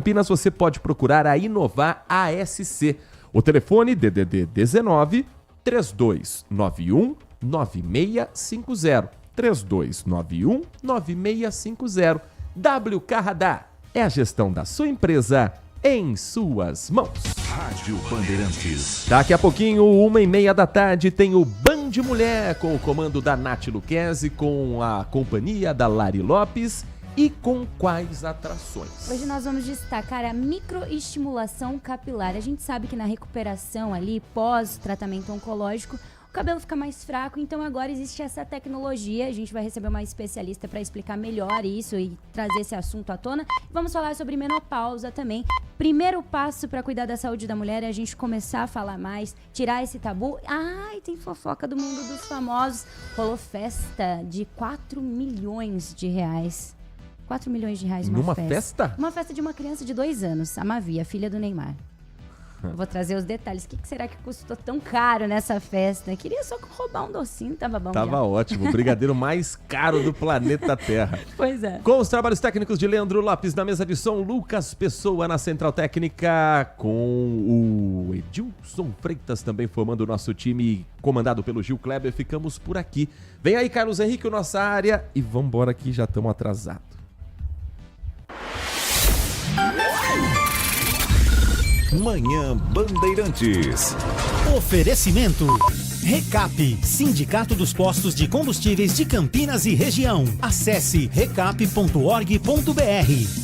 Campinas, você pode procurar a Inovar ASC. O telefone DDD 19 3291 9650. 3291 9650. WK Radar é a gestão da sua empresa em suas mãos. Rádio Bandeirantes. Daqui a pouquinho, 1h30 da tarde, tem o Band Mulher, com o comando da Nath Luquezzi, com a companhia da Lari Lopes e com quais atrações? Hoje nós vamos destacar a microestimulação capilar. A gente sabe que na recuperação ali, pós-tratamento oncológico, o cabelo fica mais fraco, então agora existe essa tecnologia. A gente vai receber uma especialista para explicar melhor isso e trazer esse assunto à tona. Vamos falar sobre menopausa também. Primeiro passo para cuidar da saúde da mulher é a gente começar a falar mais, tirar esse tabu. Ai, tem fofoca do mundo dos famosos. Rolou festa de 4 milhões de reais. 4 milhões de reais numa festa? Uma festa de uma criança de 2 anos, a Mavi, a filha do Neymar. Eu vou trazer os detalhes. O que será que custou tão caro nessa festa? Queria só roubar um docinho, tava bom. Tava já. Ótimo, o brigadeiro mais caro do planeta Terra. Pois é. Com os trabalhos técnicos de Leandro Lopes na mesa de som, Lucas Pessoa na central técnica, com o Edilson Freitas também formando o nosso time, comandado pelo Gil Kleber. Ficamos por aqui. Vem aí, Carlos Henrique, nossa área, e vambora que já estamos atrasados. Manhã Bandeirantes. Oferecimento. Recap, Sindicato dos Postos de Combustíveis de Campinas e Região. Acesse recap.org.br.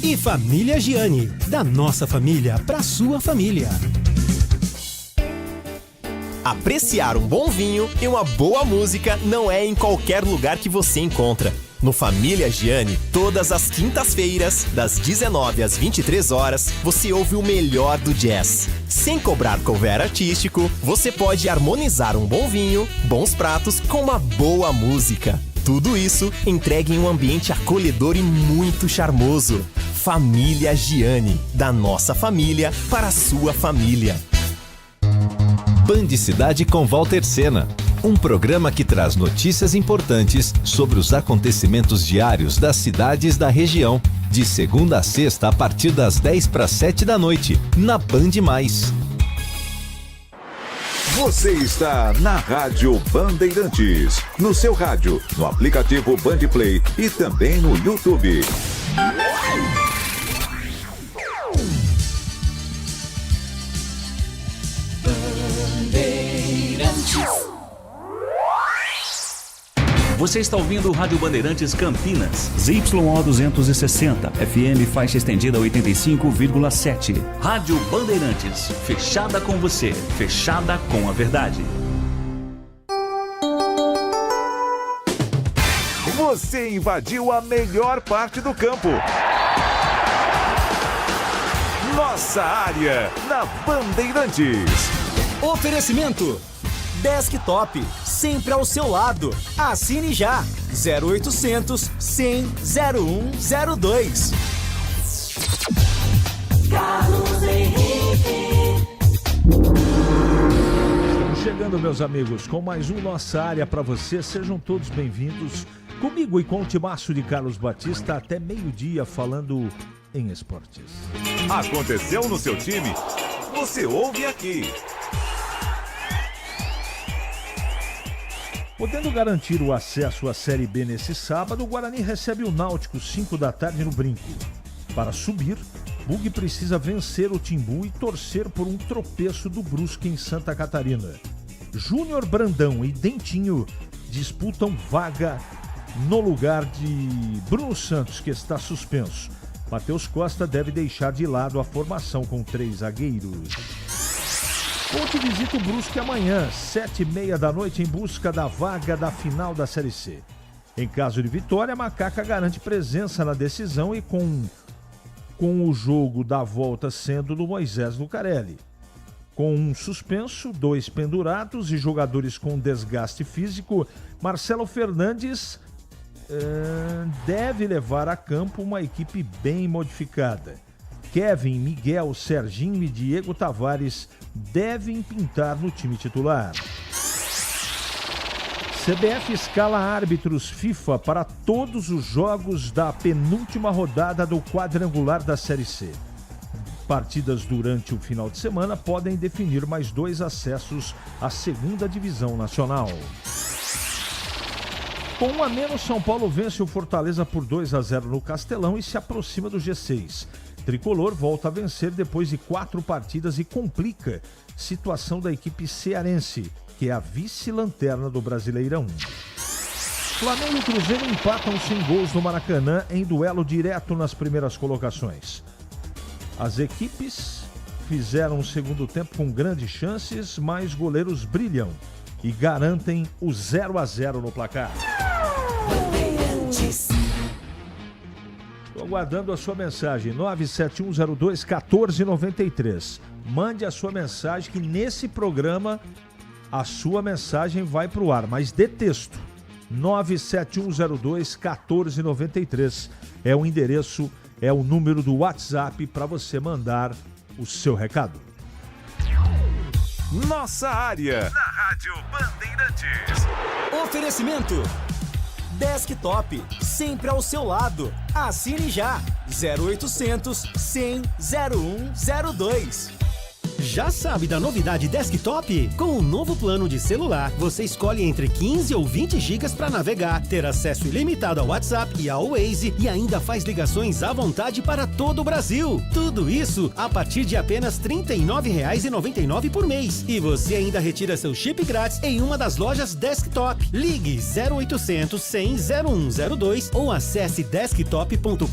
E Família Giani, da nossa família para sua família. Apreciar um bom vinho e uma boa música não é em qualquer lugar que você encontra. No Família Giani, todas as quintas-feiras, das 19 às 23 horas, você ouve o melhor do jazz. Sem cobrar cover artístico, você pode harmonizar um bom vinho, bons pratos com uma boa música. Tudo isso entregue em um ambiente acolhedor e muito charmoso. Família Giani, da nossa família para a sua família. Band Cidade com Walter Sena. Um programa que traz notícias importantes sobre os acontecimentos diários das cidades da região. De segunda a sexta, a partir das 10:07 da noite, na Band+. Você está na Rádio Bandeirantes. No seu rádio, no aplicativo Band Play e também no YouTube. Você está ouvindo o Rádio Bandeirantes Campinas, ZYO 260, FM faixa estendida 85,7. Rádio Bandeirantes, fechada com você, fechada com a verdade. Você invadiu a melhor parte do campo. Nossa área, na Bandeirantes. Oferecimento. Desktop, sempre ao seu lado. Assine já. 0800 100 0102. Carlos Henrique. Estamos chegando, meus amigos, com mais um Nossa Área para você. Sejam todos bem-vindos. Comigo e com o timaço de Carlos Batista até meio-dia falando em esportes. Aconteceu no seu time? Você ouve aqui. Podendo garantir o acesso à Série B nesse sábado, o Guarani recebe o Náutico 5 da tarde no Brinco. Para subir, Bug precisa vencer o Timbu e torcer por um tropeço do Brusque em Santa Catarina. Júnior Brandão e Dentinho disputam vaga no lugar de Bruno Santos, que está suspenso. Matheus Costa deve deixar de lado a formação com 3 zagueiros. Ponte visita o Brusque amanhã, 7h30 da noite, em busca da vaga da final da Série C. Em caso de vitória, a Macaca garante presença na decisão e com o jogo da volta sendo do Moisés Lucarelli. Com um suspenso, 2 pendurados e jogadores com desgaste físico, Marcelo Fernandes deve levar a campo uma equipe bem modificada. Kevin, Miguel, Serginho e Diego Tavares devem pintar no time titular. CBF escala árbitros FIFA para todos os jogos da penúltima rodada do quadrangular da Série C. partidas durante o final de semana podem definir mais 2 acessos à segunda divisão nacional. Com 1 a menos, São Paulo vence o Fortaleza por 2-0 no Castelão e se aproxima do G6. Tricolor volta a vencer depois de 4 partidas e complica situação da equipe cearense, que é a vice-lanterna do Brasileirão. Flamengo e Cruzeiro empatam sem gols no Maracanã em duelo direto nas primeiras colocações. As equipes fizeram o segundo tempo com grandes chances, mas goleiros brilham e garantem o 0-0 no placar. Estou aguardando a sua mensagem, 97102-1493. Mande a sua mensagem, que nesse programa a sua mensagem vai para o ar, mas de texto. 97102-1493 é o endereço, é o número do WhatsApp para você mandar o seu recado. Nossa área, na Rádio Bandeirantes. Oferecimento Desktop, sempre ao seu lado. Assine já, 0800 100 0102. Já sabe da novidade Desktop? Com o novo plano de celular, você escolhe entre 15 ou 20 GB para navegar, ter acesso ilimitado ao WhatsApp e ao Waze e ainda faz ligações à vontade para todo o Brasil. Tudo isso a partir de apenas R$ 39,99 por mês. E você ainda retira seu chip grátis em uma das lojas Desktop. Ligue 0800 100 0102 ou acesse desktop.com.br.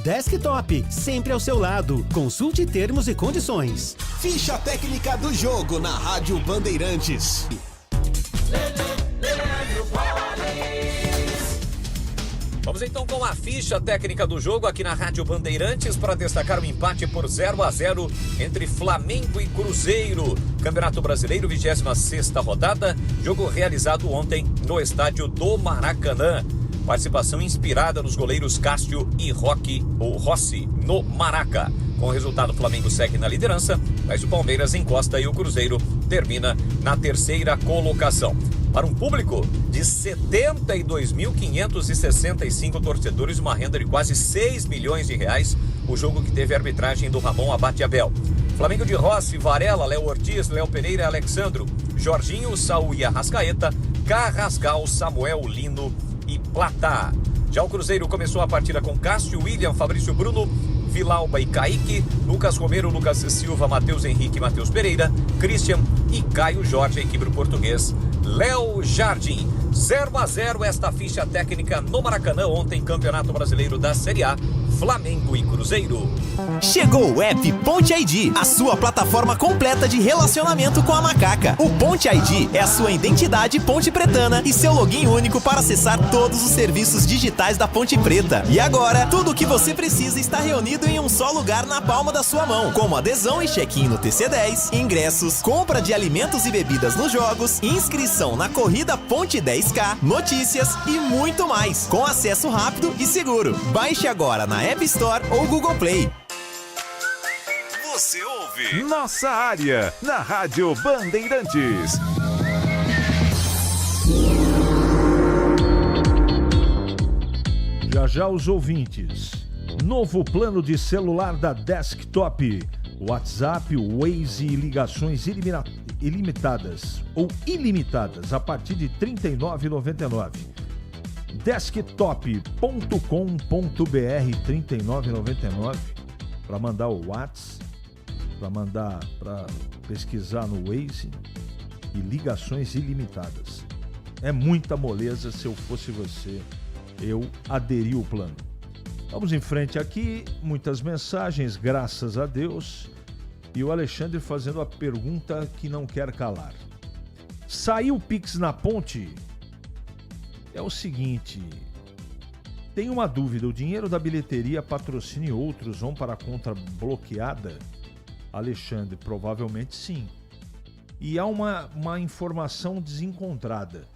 Desktop, sempre ao seu lado. Consulte termos e condições. Ficha técnica do jogo na Rádio Bandeirantes. Vamos então com a ficha técnica do jogo aqui na Rádio Bandeirantes para destacar o empate por 0-0 entre Flamengo e Cruzeiro. Campeonato Brasileiro, 26ª rodada, jogo realizado ontem no estádio do Maracanã. Participação inspirada nos goleiros Cássio e Rossi no Maraca. Com o resultado, o Flamengo segue na liderança, mas o Palmeiras encosta e o Cruzeiro termina na 3ª colocação. Para um público de 72.565 torcedores, uma renda de quase 6 milhões de reais, o jogo que teve a arbitragem do Ramon Abate Abel. Flamengo de Rossi, Varela, Léo Ortiz, Léo Pereira e Alexandro, Jorginho, Saúl e Arrascaeta, Carrascal, Samuel, Lino e Platá. Já o Cruzeiro começou a partida com Cássio, William, Fabrício Bruno, Vilauba e Kaique, Lucas Romero, Lucas Silva, Matheus Henrique, Matheus Pereira, Christian e Caio Jorge, a equipe do português Léo Jardim. 0-0 esta ficha técnica no Maracanã ontem, Campeonato Brasileiro da Série A, Flamengo e Cruzeiro. Chegou o app Ponte ID, a sua plataforma completa de relacionamento com a macaca. O Ponte ID é a sua identidade ponte pretana e seu login único para acessar todos os serviços digitais da Ponte Preta. E agora, tudo o que você precisa está reunido em um só lugar na palma da sua mão, como adesão e check-in no TC10, ingressos, compra de alimentos e bebidas nos jogos, inscrição na corrida Ponte 10K, notícias e muito mais, com acesso rápido e seguro. Baixe agora na App Store ou Google Play. Você ouve Nossa Área, na Rádio Bandeirantes. Já os ouvintes. Novo plano de celular da Desktop. WhatsApp, Waze e ligações ilimitadas ou ilimitadas a partir de R$ 39,99. Desktop.com.br, R$ 39,99 para mandar o WhatsApp, para pesquisar no Waze e ligações ilimitadas. É muita moleza. Se eu fosse você, eu aderi o plano. Vamos em frente aqui, muitas mensagens, graças a Deus. E o Alexandre fazendo a pergunta que não quer calar. Saiu o Pix na Ponte? É o seguinte, tem uma dúvida, o dinheiro da bilheteria, patrocínio e outros vão para a conta bloqueada? Alexandre, provavelmente sim. E há uma informação desencontrada.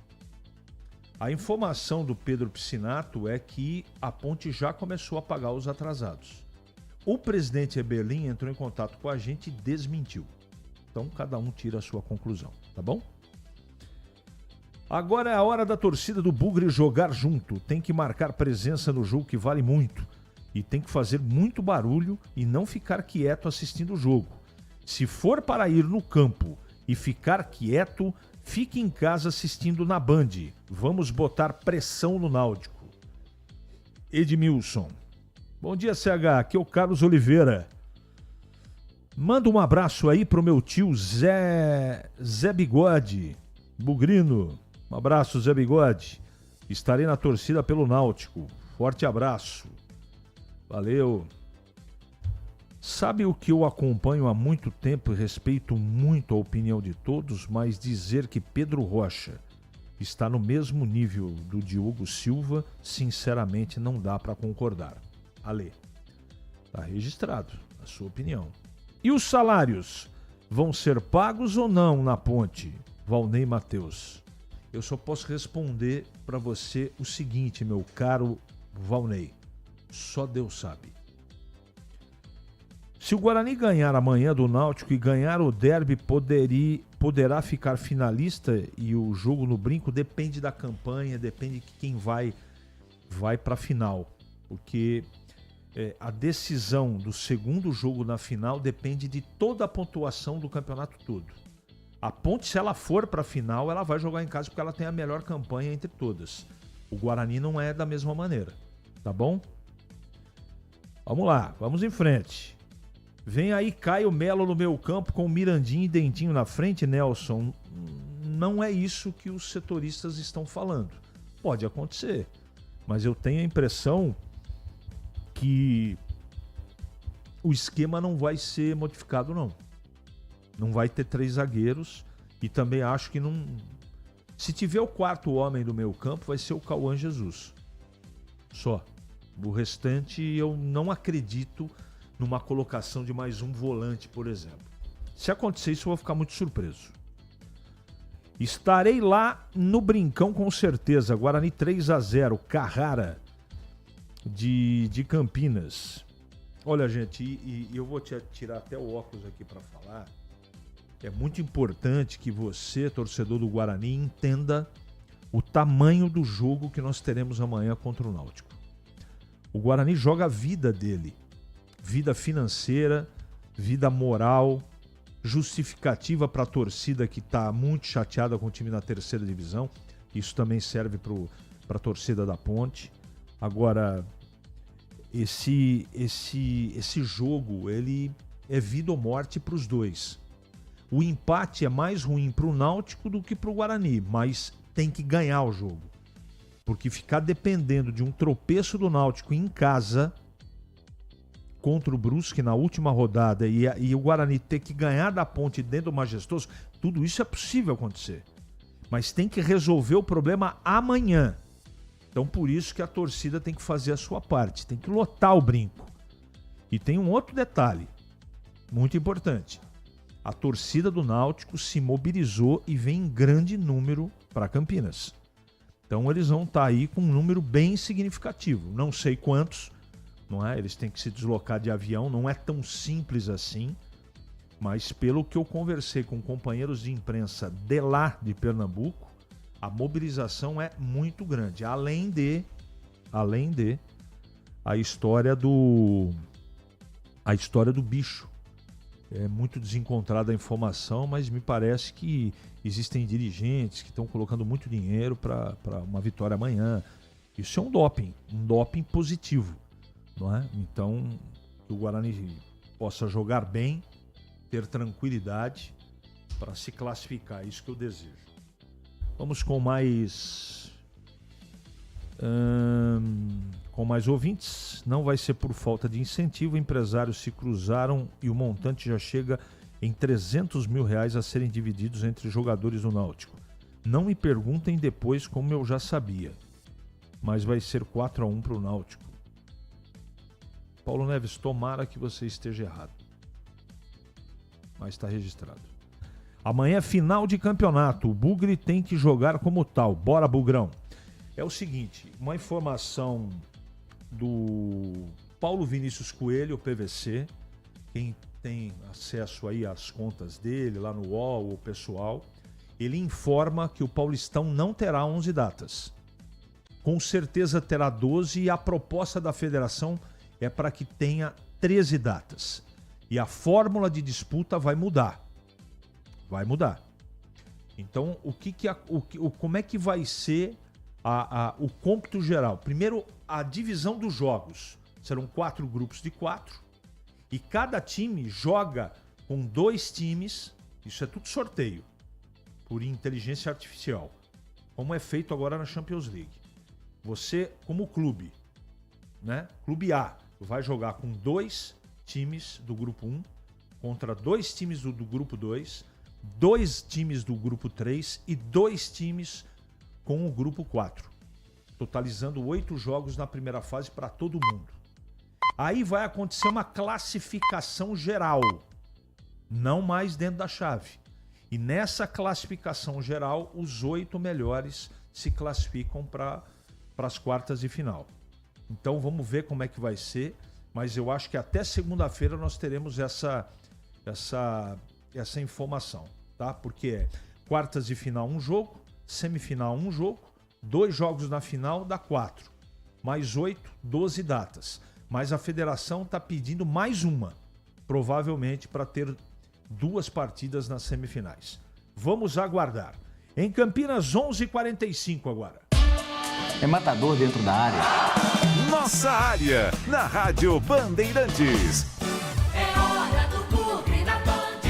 A informação do Pedro Piscinato é que a Ponte já começou a pagar os atrasados. O presidente Eberlin entrou em contato com a gente e desmentiu. Então, cada um tira a sua conclusão, tá bom? Agora é a hora da torcida do Bugre jogar junto. Tem que marcar presença no jogo que vale muito. E tem que fazer muito barulho e não ficar quieto assistindo o jogo. Se for para ir no campo e ficar quieto, fique em casa assistindo na Band. Vamos botar pressão no Náutico. Edmilson. Bom dia, CH. Aqui é o Carlos Oliveira. Manda um abraço aí pro meu tio Zé Bigode, Bugrino. Um abraço, Zé Bigode. Estarei na torcida pelo Náutico. Forte abraço. Valeu. Sabe o que eu acompanho há muito tempo e respeito muito a opinião de todos, mas dizer que Pedro Rocha está no mesmo nível do Diogo Silva, sinceramente não dá para concordar. Ale, tá registrado a sua opinião. E os salários vão ser pagos ou não na Ponte? Valnei Matheus. Eu só posso responder para você o seguinte, meu caro Valnei. Só Deus sabe. Se o Guarani ganhar amanhã do Náutico e ganhar o derby, poderá ficar finalista, e o jogo no Brinco depende da campanha, depende de quem vai para a final. Porque a decisão do segundo jogo na final depende de toda a pontuação do campeonato todo. A Ponte, se ela for para a final, ela vai jogar em casa porque ela tem a melhor campanha entre todas. O Guarani não é da mesma maneira, tá bom? Vamos lá, vamos em frente. Vem aí Caio Melo no meio campo com Mirandinho e Dentinho na frente, Nelson. Não é isso que os setoristas estão falando. Pode acontecer, mas eu tenho a impressão que o esquema não vai ser modificado, não. Não vai ter 3 zagueiros e também acho que não... Se tiver o quarto homem do meio campo, vai ser o Cauã Jesus. Só. O restante eu não acredito numa colocação de mais um volante, por exemplo. Se acontecer isso, eu vou ficar muito surpreso. Estarei lá no Brincão com certeza. Guarani 3-0. Carrara de Campinas. Olha, gente, e eu vou tirar até o óculos aqui para falar. É muito importante que você, torcedor do Guarani, entenda o tamanho do jogo que nós teremos amanhã contra o Náutico. O Guarani joga a vida dele. Vida financeira, vida moral, justificativa para a torcida que está muito chateada com o time na terceira divisão. Isso também serve para a torcida da Ponte. Agora, esse jogo, ele é vida ou morte para os dois. O empate é mais ruim para o Náutico do que para o Guarani, mas tem que ganhar o jogo. Porque ficar dependendo de um tropeço do Náutico em casa contra o Brusque na última rodada e o Guarani ter que ganhar da Ponte dentro do Majestoso, tudo isso é possível acontecer. Mas tem que resolver o problema amanhã. Então por isso que a torcida tem que fazer a sua parte, tem que lotar o Brinco. E tem um outro detalhe, muito importante. A torcida do Náutico se mobilizou e vem em grande número para Campinas. Então eles vão estar aí com um número bem significativo. Não sei quantos, não é? Eles têm que se deslocar de avião, não é tão simples assim. Mas pelo que eu conversei com companheiros de imprensa de lá de Pernambuco, a mobilização é muito grande. Além de a história do bicho. É muito desencontrada a informação, mas me parece que existem dirigentes que estão colocando muito dinheiro para uma vitória amanhã. Isso é um doping positivo, não é? Então, que o Guarani possa jogar bem, ter tranquilidade para se classificar, é isso que eu desejo. Vamos com mais ouvintes. Não vai ser por falta de incentivo, empresários se cruzaram e o montante já chega em R$300 mil a serem divididos entre jogadores do Náutico. Não me perguntem depois como eu já sabia, mas vai ser 4-1 para o Náutico. Paulo Neves, tomara que você esteja errado, mas está registrado. Amanhã é final de campeonato, o Bugre tem que jogar como tal. Bora, Bugrão! É o seguinte, uma informação do Paulo Vinícius Coelho, o PVC, quem tem acesso aí às contas dele, lá no UOL, o pessoal, ele informa que o Paulistão não terá 11 datas. Com certeza terá 12 e a proposta da federação é para que tenha 13 datas. E a fórmula de disputa vai mudar. Vai mudar. Então, como é que vai ser o cômputo geral? Primeiro, a divisão dos jogos. Serão 4 grupos de 4. E cada time joga com 2 times. Isso é tudo sorteio. Por inteligência artificial. Como é feito agora na Champions League. Você, como clube, né? Clube A, vai jogar com 2 times do grupo 1 contra 2 times do grupo 2, 2 times do grupo 3 e 2 times com o grupo 4. Totalizando 8 jogos na primeira fase para todo mundo. Aí vai acontecer uma classificação geral. Não mais dentro da chave. E nessa classificação geral, os 8 melhores se classificam para as quartas de final. Então vamos ver como é que vai ser, mas eu acho que até segunda-feira nós teremos essa informação, tá? Porque é quartas de final 1 jogo, semifinal 1 jogo, 2 jogos na final dá 4, mais 8, 12 datas. Mas a federação está pedindo mais uma, provavelmente para ter 2 partidas nas semifinais. Vamos aguardar. Em Campinas, 11h45 agora. É matador dentro da área. Nossa área, na Rádio Bandeirantes. É hora do Bugre na Band.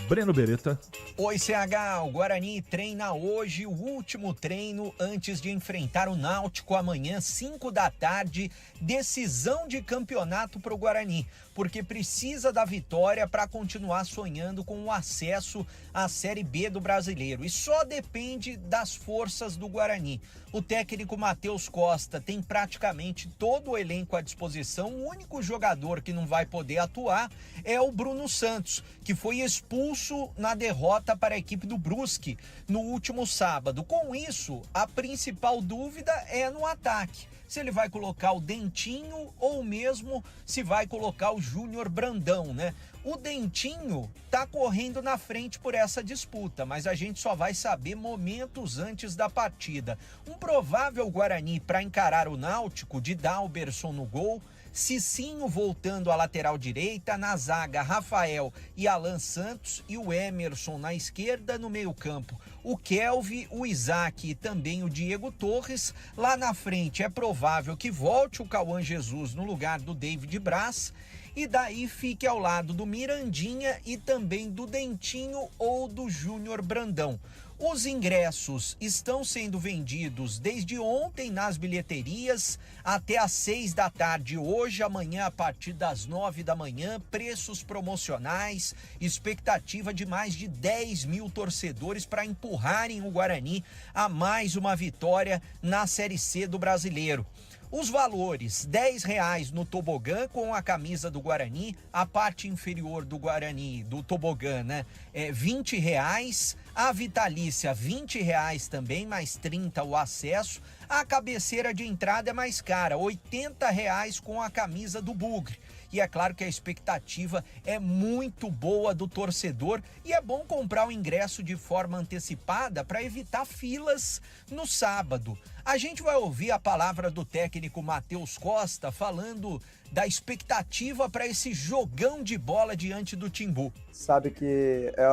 Breno Beretta. Oi, CH, o Guarani treina hoje o último treino antes de enfrentar o Náutico amanhã, 5 da tarde, decisão de campeonato para o Guarani, porque precisa da vitória para continuar sonhando com o acesso à Série B do Brasileiro e só depende das forças do Guarani. O técnico Matheus Costa tem praticamente todo o elenco à disposição, o único jogador que não vai poder atuar é o Bruno Santos, que foi expulso na derrota para a equipe do Brusque no último sábado. Com isso, a principal dúvida é no ataque. Se ele vai colocar o Dentinho ou mesmo se vai colocar o Júnior Brandão, né? O Dentinho tá correndo na frente por essa disputa, mas a gente só vai saber momentos antes da partida. Um provável Guarani para encarar o Náutico de Dalberson no gol, Cicinho voltando à lateral direita, na zaga Rafael e Alan Santos e o Emerson na esquerda, no meio-campo o Kelvin, o Isaac e também o Diego Torres. Lá na frente é provável que volte o Cauã Jesus no lugar do David Braz e daí fique ao lado do Mirandinha e também do Dentinho ou do Júnior Brandão. Os ingressos estão sendo vendidos desde ontem nas bilheterias até às 6 da tarde hoje, amanhã a partir das 9 da manhã, preços promocionais, expectativa de mais de 10 mil torcedores para empurrarem o Guarani a mais uma vitória na Série C do Brasileiro. Os valores, R$10 no tobogã com a camisa do Guarani, a parte inferior do Guarani, do tobogã, né? R$20, a vitalícia R$20 também, mais 30 o acesso. A cabeceira de entrada é mais cara, R$80 com a camisa do Bugre. E é claro que a expectativa é muito boa do torcedor e é bom comprar o ingresso de forma antecipada para evitar filas no sábado. A gente vai ouvir a palavra do técnico Matheus Costa falando da expectativa para esse jogão de bola diante do Timbu. Sabe que é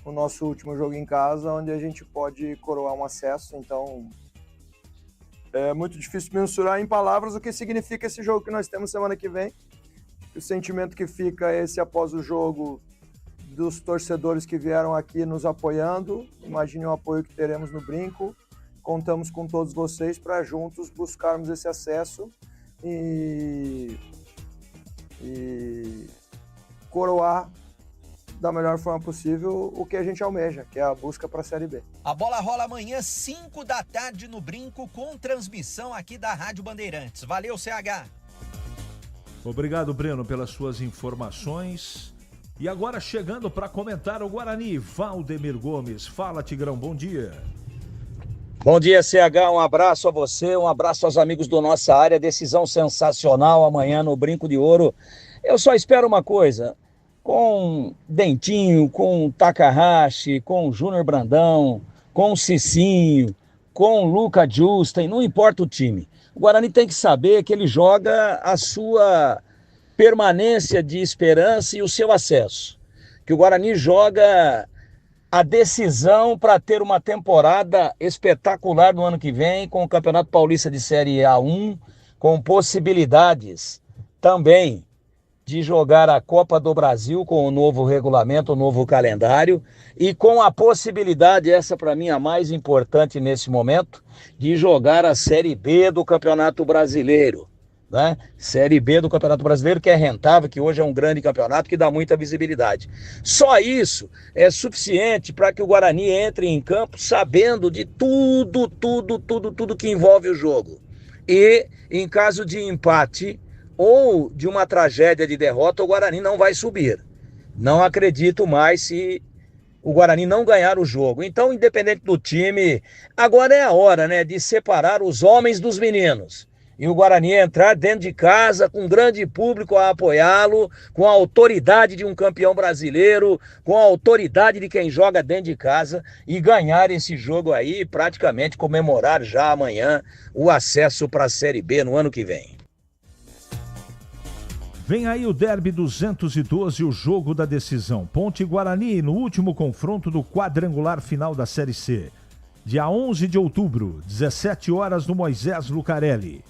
o nosso último jogo em casa, onde a gente pode coroar um acesso, então é muito difícil mensurar em palavras o que significa esse jogo que nós temos semana que vem. O sentimento que fica é esse após o jogo dos torcedores que vieram aqui nos apoiando. Imagine o apoio que teremos no Brinco. Contamos com todos vocês para juntos buscarmos esse acesso e coroar da melhor forma possível o que a gente almeja, que é a busca para a Série B. A bola rola amanhã, 5 da tarde no Brinco, com transmissão aqui da Rádio Bandeirantes. Valeu, CH! Obrigado, Breno, pelas suas informações. E agora chegando para comentar o Guarani, Valdemir Gomes. Fala, Tigrão, bom dia. Bom dia, CH, um abraço a você, um abraço aos amigos do Nossa Área, decisão sensacional amanhã no Brinco de Ouro. Eu só espero uma coisa, com Dentinho, com Takahashi, com Júnior Brandão, com Cicinho, com Luca Justen, não importa o time. O Guarani tem que saber que ele joga a sua permanência de esperança e o seu acesso. Que o Guarani joga a decisão para ter uma temporada espetacular no ano que vem, com o Campeonato Paulista de Série A1, com possibilidades também de jogar a Copa do Brasil com o novo regulamento, o novo calendário, e com a possibilidade, essa para mim a mais importante nesse momento, de jogar a Série B do Campeonato Brasileiro. Né? Série B do Campeonato Brasileiro, que é rentável, que hoje é um grande campeonato, que dá muita visibilidade. Só isso é suficiente para que o Guarani entre em campo sabendo de tudo que envolve o jogo. E, em caso de empate ou de uma tragédia de derrota, o Guarani não vai subir. Não acredito mais se o Guarani não ganhar o jogo. Então, independente do time, agora é a hora, né, de separar os homens dos meninos. E o Guarani entrar dentro de casa com um grande público a apoiá-lo, com a autoridade de um campeão brasileiro, com a autoridade de quem joga dentro de casa e ganhar esse jogo aí e praticamente comemorar já amanhã o acesso para a Série B no ano que vem. Vem aí o Derby 212, o jogo da decisão. Ponte Guarani no último confronto do quadrangular final da Série C. Dia 11 de outubro, 17 horas no Moisés Lucarelli.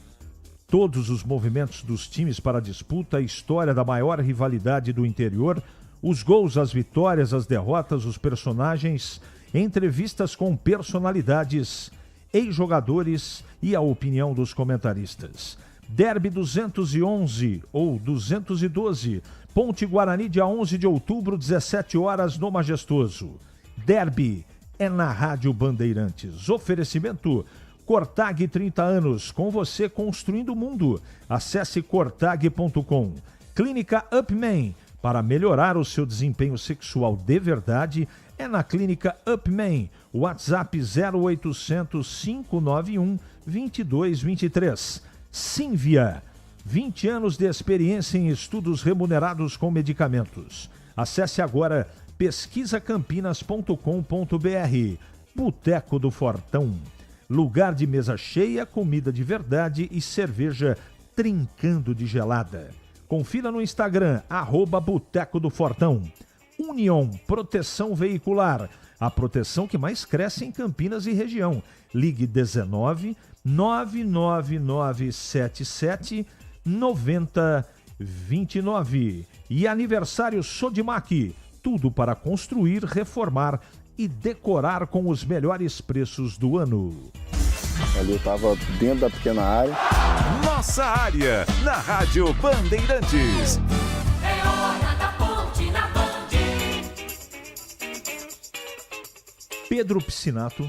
Todos os movimentos dos times para a disputa, a história da maior rivalidade do interior, os gols, as vitórias, as derrotas, os personagens, entrevistas com personalidades, ex-jogadores e a opinião dos comentaristas. Derby 211 ou 212, Ponte Guarani, dia 11 de outubro, 17 horas no Majestoso. Derby é na Rádio Bandeirantes. Oferecimento Cortag, 30 anos, com você construindo o mundo. Acesse cortag.com. Clínica Upman, para melhorar o seu desempenho sexual de verdade, é na Clínica Upman. WhatsApp 0800 591 2223. Sínvia, 20 anos de experiência em estudos remunerados com medicamentos. Acesse agora pesquisacampinas.com.br. Boteco do Fortão. Lugar de mesa cheia, comida de verdade e cerveja trincando de gelada. Confira no Instagram, @Boteco do Fortão. Union Proteção Veicular, a proteção que mais cresce em Campinas e região. Ligue 19 99977 9029. E aniversário Sodimac, tudo para construir, reformar e decorar com os melhores preços do ano. Ali eu estava dentro da pequena área. Nossa área, na Rádio Bandeirantes. É hora da Ponte na Band. Pedro Piscinato.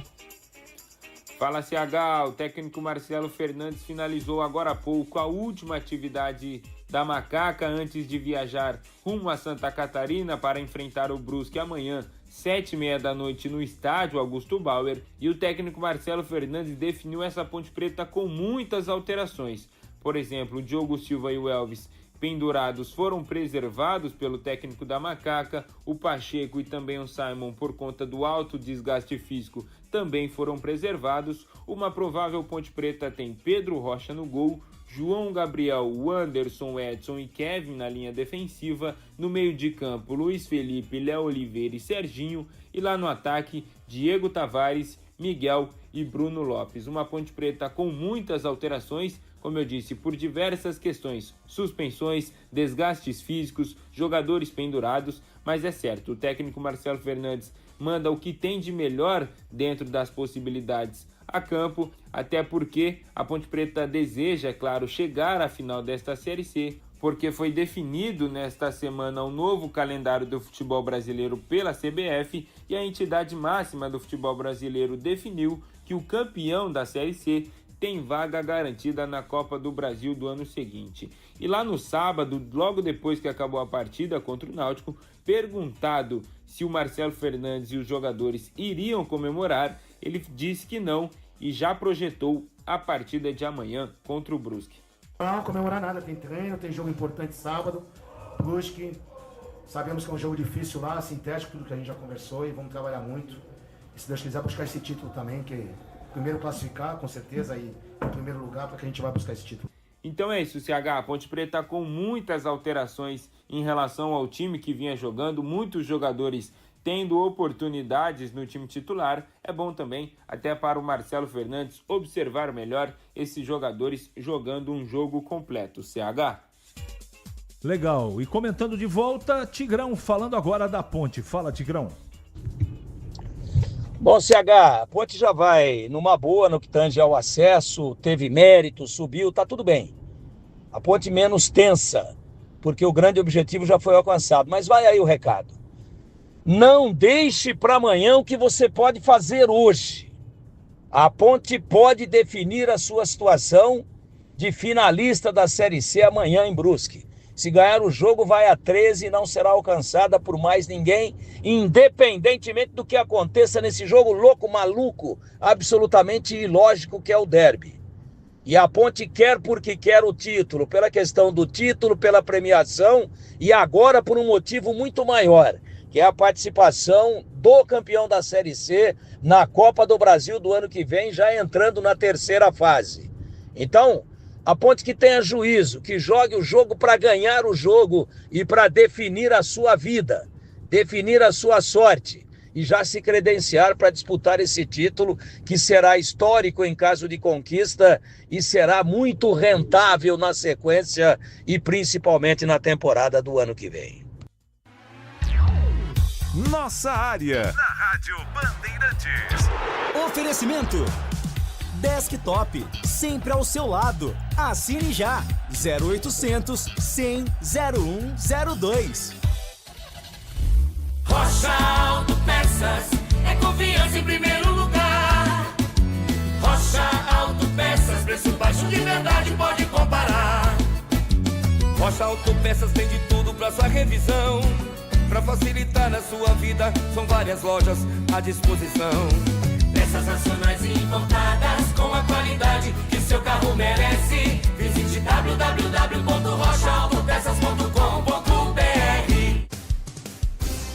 Fala, CH, o técnico Marcelo Fernandes finalizou agora há pouco a última atividade da Macaca antes de viajar rumo a Santa Catarina para enfrentar o Brusque amanhã, 7h30 da noite no estádio Augusto Bauer, e o técnico Marcelo Fernandes definiu essa Ponte Preta com muitas alterações. Por exemplo, o Diogo Silva e o Elvis pendurados foram preservados pelo técnico da Macaca, o Pacheco e também o Simon, por conta do alto desgaste físico, também foram preservados. Uma provável Ponte Preta tem Pedro Rocha no gol, João Gabriel, Wanderson, Edson e Kevin na linha defensiva, no meio de campo Luiz Felipe, Léo Oliveira e Serginho, e lá no ataque Diego Tavares, Miguel e Bruno Lopes. Uma Ponte Preta com muitas alterações, como eu disse, por diversas questões, suspensões, desgastes físicos, jogadores pendurados, mas é certo, o técnico Marcelo Fernandes manda o que tem de melhor dentro das possibilidades a campo, até porque a Ponte Preta deseja, é claro, chegar à final desta Série C, porque foi definido nesta semana o novo calendário do futebol brasileiro pela CBF e a entidade máxima do futebol brasileiro definiu que o campeão da Série C tem vaga garantida na Copa do Brasil do ano seguinte. E lá no sábado, logo depois que acabou a partida contra o Náutico, perguntado se o Marcelo Fernandes e os jogadores iriam comemorar, ele disse que não e já projetou a partida de amanhã contra o Brusque. Não, comemorar nada, tem treino, tem jogo importante sábado, Brusque, sabemos que é um jogo difícil lá, sintético, tudo que a gente já conversou, e vamos trabalhar muito. E se Deus quiser buscar esse título também, que primeiro classificar, com certeza, aí em primeiro lugar, para que a gente vai buscar esse título. Então é isso, CH. A Ponte Preta com muitas alterações em relação ao time que vinha jogando, muitos jogadores tendo oportunidades no time titular. É bom também, até para o Marcelo Fernandes, observar melhor esses jogadores jogando um jogo completo. CH. Legal. E comentando de volta, Tigrão falando agora da Ponte. Fala, Tigrão. Bom, CH, a Ponte já vai numa boa no que tange ao acesso, teve mérito, subiu, tá tudo bem. A Ponte menos tensa, porque o grande objetivo já foi alcançado. Mas vai aí o recado. Não deixe para amanhã o que você pode fazer hoje. A Ponte pode definir a sua situação de finalista da Série C amanhã em Brusque. Se ganhar o jogo, vai a 13 e não será alcançada por mais ninguém, independentemente do que aconteça nesse jogo louco, maluco, absolutamente ilógico que é o derby. E a Ponte quer porque quer o título, pela questão do título, pela premiação e agora por um motivo muito maior, que é a participação do campeão da Série C na Copa do Brasil do ano que vem, já entrando na terceira fase. Então, a Ponte que tenha juízo, que jogue o jogo para ganhar o jogo e para definir a sua vida, definir a sua sorte e já se credenciar para disputar esse título que será histórico em caso de conquista e será muito rentável na sequência e principalmente na temporada do ano que vem. Nossa área, na Rádio Bandeirantes. Oferecimento Desktop, sempre ao seu lado. Assine já. 0800 100 0102. Rocha Autopeças é confiança em primeiro lugar. Rocha Autopeças, preço baixo de verdade, pode comparar. Rocha Autopeças tem de tudo pra sua revisão. Pra facilitar na sua vida, são várias lojas à disposição. Peças nacionais e importadas com a qualidade que seu carro merece. Visite www.rochaautopeças.com.br.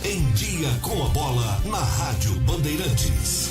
Em Dia com a Bola, na Rádio Bandeirantes.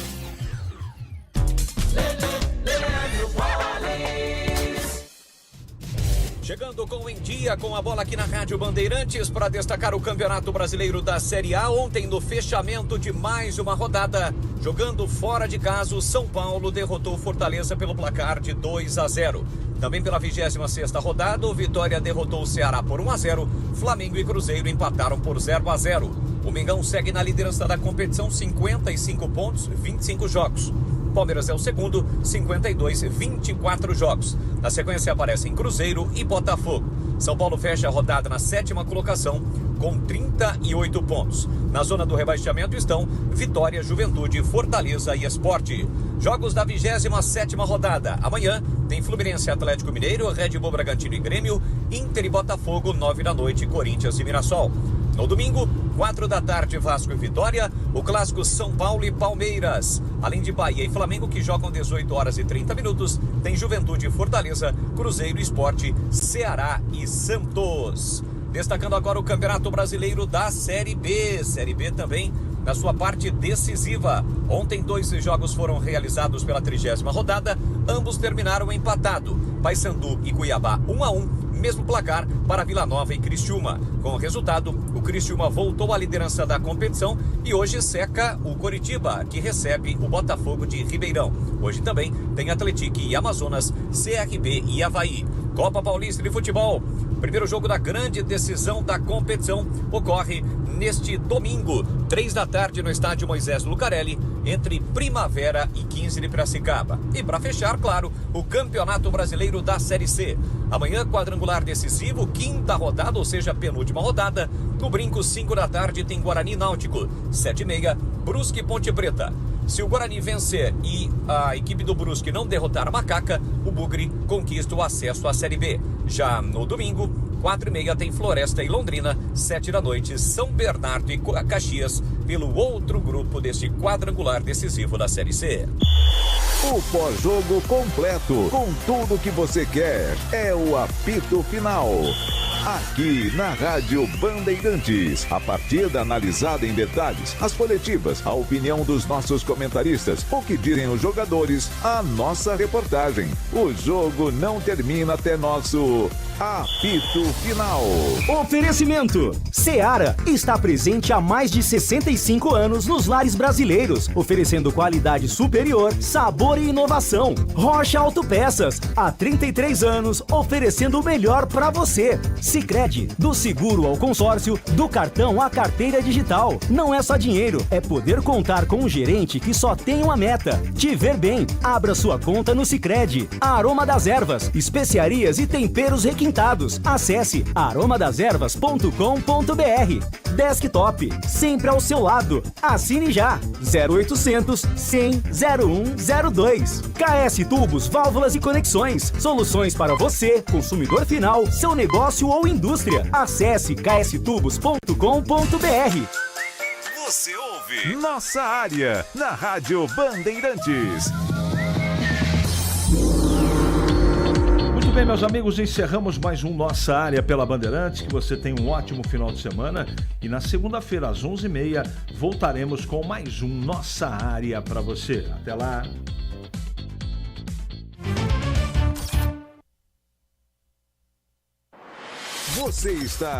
Chegando com Em Dia com a Bola aqui na Rádio Bandeirantes para destacar o Campeonato Brasileiro da Série A. Ontem, no fechamento de mais uma rodada, jogando fora de casa, o São Paulo derrotou o Fortaleza pelo placar de 2-0. Também pela 26ª rodada, o Vitória derrotou o Ceará por 1-0. Flamengo e Cruzeiro empataram por 0-0. O Mengão segue na liderança da competição, 55 pontos, 25 jogos. Palmeiras é o segundo, 52, 24 jogos. Na sequência aparecem Cruzeiro e Botafogo. São Paulo fecha a rodada na 7ª colocação com 38 pontos. Na zona do rebaixamento estão Vitória, Juventude, Fortaleza e Sport. Jogos da 27ª rodada. Amanhã tem Fluminense, Atlético Mineiro, Red Bull Bragantino e Grêmio, Inter e Botafogo, 9 da noite, Corinthians e Mirassol. No domingo, 4 da tarde, Vasco e Vitória, o clássico São Paulo e Palmeiras. Além de Bahia e Flamengo, que jogam 18 horas e 30 minutos, tem Juventude e Fortaleza, Cruzeiro, Sport, Ceará e Santos. Destacando agora o Campeonato Brasileiro da Série B. Série B também na sua parte decisiva. Ontem 2 jogos foram realizados pela 30ª rodada, ambos terminaram empatado. Paysandu e Cuiabá 1-1. Mesmo placar para Vila Nova e Criciúma. Com o resultado, o Criciúma voltou à liderança da competição e hoje seca o Coritiba, que recebe o Botafogo de Ribeirão. Hoje também tem Atlético e Amazonas, CRB e Avaí. Copa Paulista de Futebol. Primeiro jogo da grande decisão da competição ocorre neste domingo, 3 da tarde, no estádio Moisés Lucarelli, entre Primavera e 15 de Piracicaba. E para fechar, claro, o Campeonato Brasileiro da Série C. Amanhã, quadrangular decisivo, 5ª rodada, ou seja, penúltima rodada. No Brinco, 5 da tarde, tem Guarani Náutico. 7h30, Brusque e Ponte Preta. Se o Guarani vencer e a equipe do Brusque não derrotar a Macaca, o Bugre conquista o acesso à Série B. Já no domingo, 4h30, tem Floresta e Londrina. 7 da noite, São Bernardo e Caxias, pelo outro grupo deste quadrangular decisivo da Série C. O pós-jogo completo, com tudo que você quer, é o apito final. Aqui na Rádio Bandeirantes. A partida analisada em detalhes, as coletivas, a opinião dos nossos comentaristas, o que dizem os jogadores, a nossa reportagem. O jogo não termina até nosso apito final. Oferecimento: Seara está presente há mais de 65 anos nos lares brasileiros, oferecendo qualidade superior, sabor e inovação. Rocha Autopeças, há 33 anos, oferecendo o melhor para você. Sicredi, do seguro ao consórcio, do cartão à carteira digital. Não é só dinheiro, é poder contar com um gerente que só tem uma meta: te ver bem. Abra sua conta no Sicredi. Aroma das Ervas, especiarias e temperos requintados. Acesse aromadeservas.com.br. Desktop, sempre ao seu lado. Assine já. 0800 100 0102. KS Tubos, Válvulas e Conexões. Soluções para você, consumidor final, seu negócio ou indústria. Acesse kstubos.com.br. Você ouve Nossa Área na Rádio Bandeirantes. Muito bem, meus amigos, encerramos mais um Nossa Área pela Bandeirantes. Que você tenha um ótimo final de semana. E na segunda-feira, às 11h30, voltaremos com mais um Nossa Área para você. Até lá. Você está